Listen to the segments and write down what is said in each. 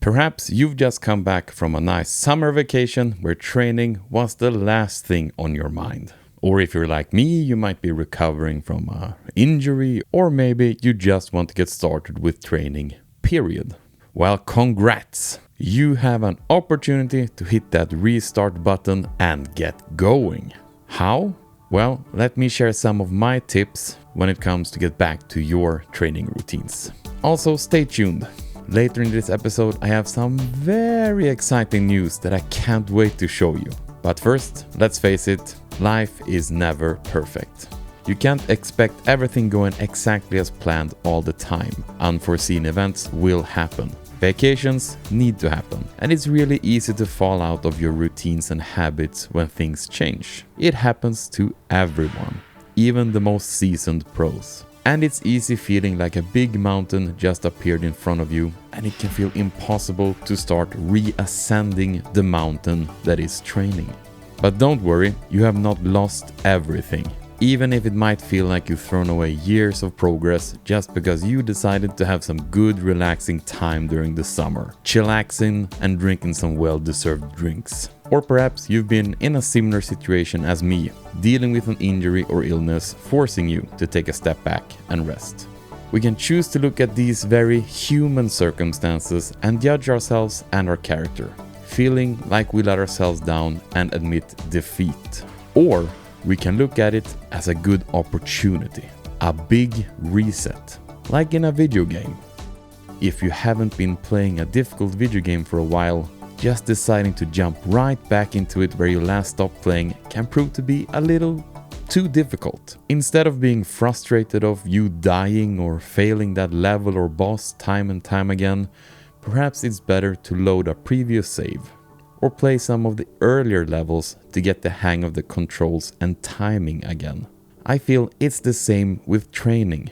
Perhaps you've just come back from a nice summer vacation where training was the last thing on your mind. Or if you're like me, you might be recovering from an injury, or maybe you just want to get started with training, period. Well, congrats! You have an opportunity to hit that restart button and get going. How? Well, let me share some of my tips when it comes to get back to your training routines. Also, stay tuned. Later in this episode, I have some very exciting news that I can't wait to show you. But first, let's face it, life is never perfect. You can't expect everything going exactly as planned all the time. Unforeseen events will happen. Vacations need to happen, and it's really easy to fall out of your routines and habits when things change. It happens to everyone, even the most seasoned pros. And it's easy feeling like a big mountain just appeared in front of you, and it can feel impossible to start reascending the mountain that is training. But don't worry, you have not lost everything. Even if it might feel like you've thrown away years of progress just because you decided to have some good relaxing time during the summer, chillaxing and drinking some well-deserved drinks. Or perhaps you've been in a similar situation as me, dealing with an injury or illness forcing you to take a step back and rest. We can choose to look at these very human circumstances and judge ourselves and our character, feeling like we let ourselves down and admit defeat. Or we can look at it as a good opportunity, a big reset, like in a video game. If you haven't been playing a difficult video game for a while, just deciding to jump right back into it where you last stopped playing can prove to be a little too difficult. Instead of being frustrated of you dying or failing that level or boss time and time again, perhaps it's better to load a previous save or play some of the earlier levels to get the hang of the controls and timing again. I feel it's the same with training.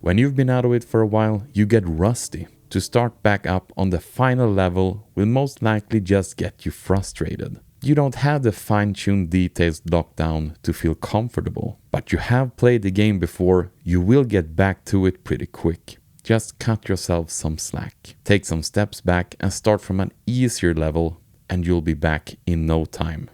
When you've been out of it for a while, you get rusty. To start back up on the final level will most likely just get you frustrated. You don't have the fine-tuned details locked down to feel comfortable, but you have played the game before, you will get back to it pretty quick. Just cut yourself some slack. Take some steps back and start from an easier level, and you'll be back in no time.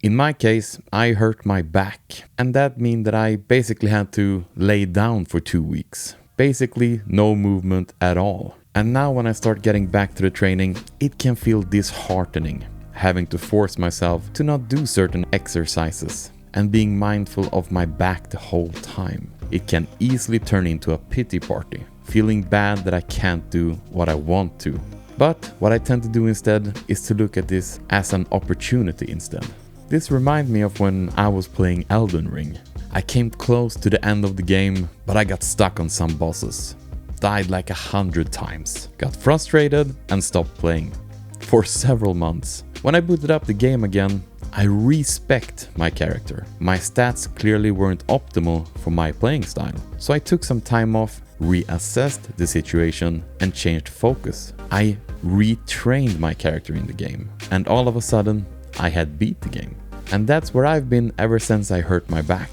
In my case, I hurt my back, and that meant that I basically had to lay down for 2 weeks. Basically, no movement at all. And now when I start getting back to the training, it can feel disheartening, having to force myself to not do certain exercises and being mindful of my back the whole time. It can easily turn into a pity party, feeling bad that I can't do what I want to. But what I tend to do instead is to look at this as an opportunity instead. This reminds me of when I was playing Elden Ring. I came close to the end of the game, but I got stuck on some bosses. Died like 100 times. Got frustrated and stopped playing. For several months. When I booted up the game again, I respect my character. My stats clearly weren't optimal for my playing style. So I took some time off, reassessed the situation and changed focus. I retrained my character in the game, and all of a sudden I had beat the game. And that's where I've been ever since I hurt my back.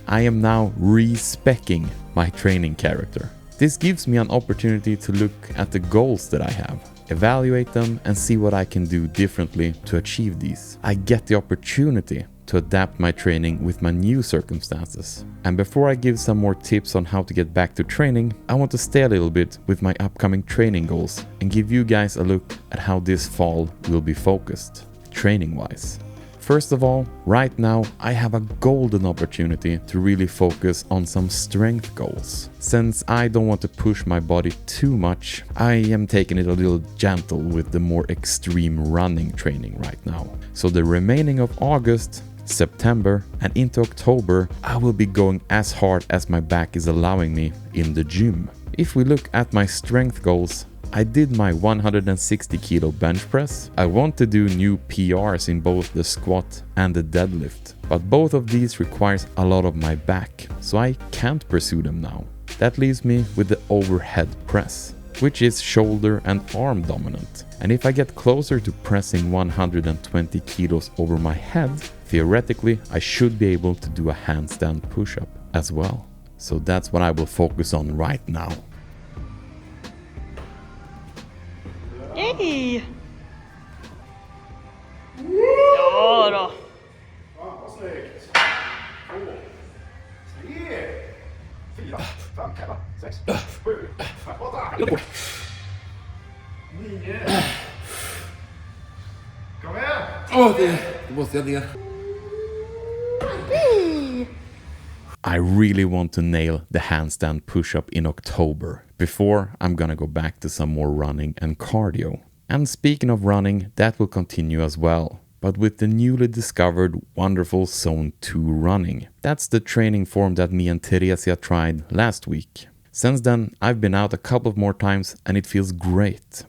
I am now respecing my training character. This gives me an opportunity to look at the goals that I have, evaluate them and see what I can do differently to achieve these. I get the opportunity to adapt my training with my new circumstances. And before I give some more tips on how to get back to training, I want to stay a little bit with my upcoming training goals and give you guys a look at how this fall will be focused, training-wise. First of all, right now I have a golden opportunity to really focus on some strength goals. Since I don't want to push my body too much, I am taking it a little gentle with the more extreme running training right now. So the remaining of August, September and into October, I will be going as hard as my back is allowing me in the gym. If we look at my strength goals, I did my 160 kilo bench press. I want to do new PRs in both the squat and the deadlift, but both of these requires a lot of my back, so I can't pursue them now. That leaves me with the overhead press, which is shoulder and arm dominant. And if I get closer to pressing 120 kilos over my head, theoretically I should be able to do a handstand push-up as well. So that's what I will focus on right now. Hej! Ja då. Fan vad snyggt. 2, 3, 4, 5, 6, 7, 8, 9. Kom igen! Det måste jag ner. I really want to nail the handstand push-up in October before I'm gonna go back to some more running and cardio. And speaking of running, that will continue as well, but with the newly discovered wonderful Zone 2 running. That's the training form that me and Teresia tried last week. Since then, I've been out a couple of more times and it feels great.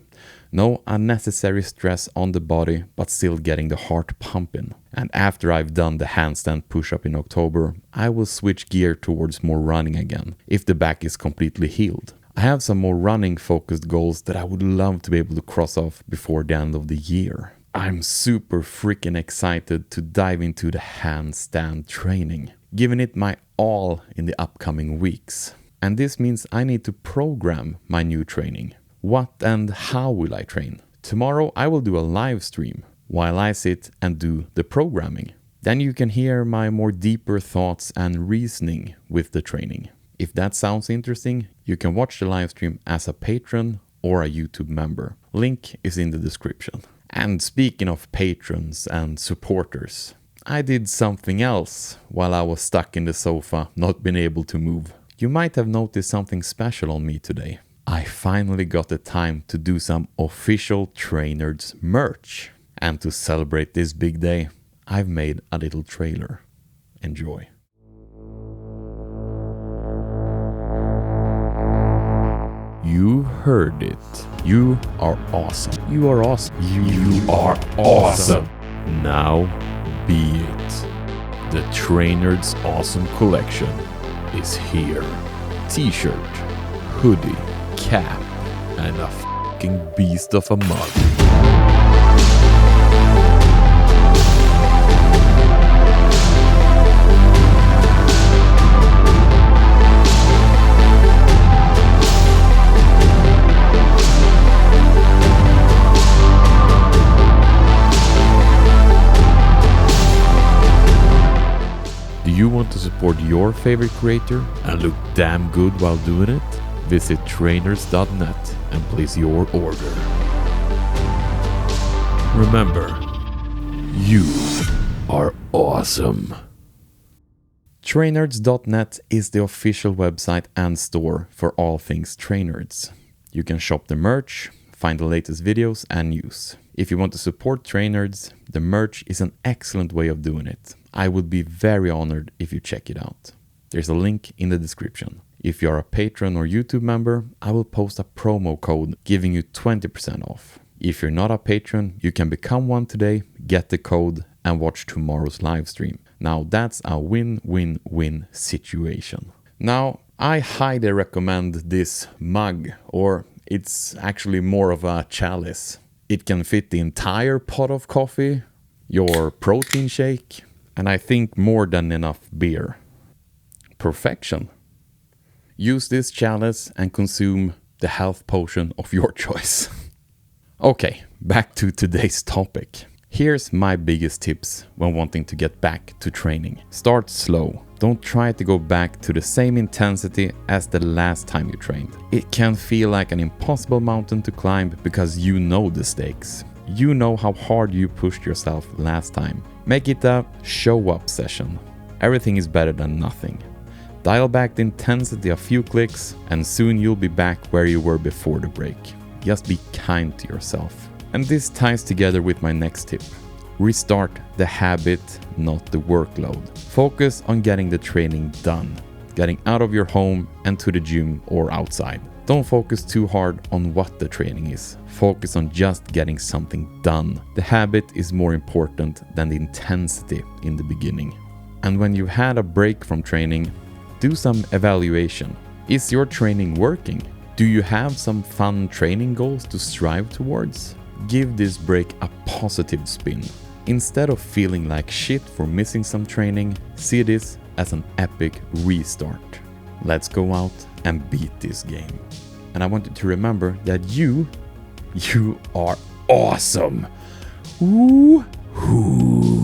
No unnecessary stress on the body, but still getting the heart pumping. And after I've done the handstand push-up in October, I will switch gear towards more running again, if the back is completely healed. I have some more running-focused goals that I would love to be able to cross off before the end of the year. I'm super freaking excited to dive into the handstand training, giving it my all in the upcoming weeks. And this means I need to program my new training. What and how will I train? Tomorrow I will do a live stream while I sit and do the programming. Then you can hear my more deeper thoughts and reasoning with the training. If that sounds interesting, you can watch the live stream as a patron or a YouTube member. Link is in the description. And speaking of patrons and supporters, I did something else while I was stuck in the sofa, not being able to move. You might have noticed something special on me today. I finally got the time to do some official Trainerds merch. And to celebrate this big day, I've made a little trailer. Enjoy. You heard it. You are awesome. You are awesome. You are awesome. Now be it. The Trainerds Awesome Collection is here. T-shirt, hoodie, cap, and a fucking beast of a mug. Do you want to support your favorite creator and look damn good while doing it? Visit Trainerds.net and place your order. Remember, you are awesome. Trainerds.net is the official website and store for all things Trainerds. You can shop the merch, find the latest videos and news. If you want to support Trainerds, the merch is an excellent way of doing it. I would be very honored if you check it out. There's a link in the description. If you're a patron or YouTube member, I will post a promo code giving you 20% off. If you're not a patron, you can become one today, get the code, and watch tomorrow's live stream. Now that's a win-win-win situation. Now, I highly recommend this mug, or it's actually more of a chalice. It can fit the entire pot of coffee, your protein shake, and I think more than enough beer. Perfection. Use this chalice and consume the health potion of your choice. Okay, back to today's topic. Here's my biggest tips when wanting to get back to training. Start slow. Don't try to go back to the same intensity as the last time you trained. It can feel like an impossible mountain to climb because you know the stakes. You know how hard you pushed yourself last time. Make it a show-up session. Everything is better than nothing. Dial back the intensity a few clicks and soon you'll be back where you were before the break. Just be kind to yourself. And this ties together with my next tip. Restart the habit, not the workload. Focus on getting the training done. Getting out of your home and to the gym or outside. Don't focus too hard on what the training is. Focus on just getting something done. The habit is more important than the intensity in the beginning. And when you've had a break from training, do some evaluation. Is your training working? Do you have some fun training goals to strive towards? Give this break a positive spin. Instead of feeling like shit for missing some training, see this as an epic restart. Let's go out and beat this game. And I want you to remember that you You are awesome. Woo-hoo.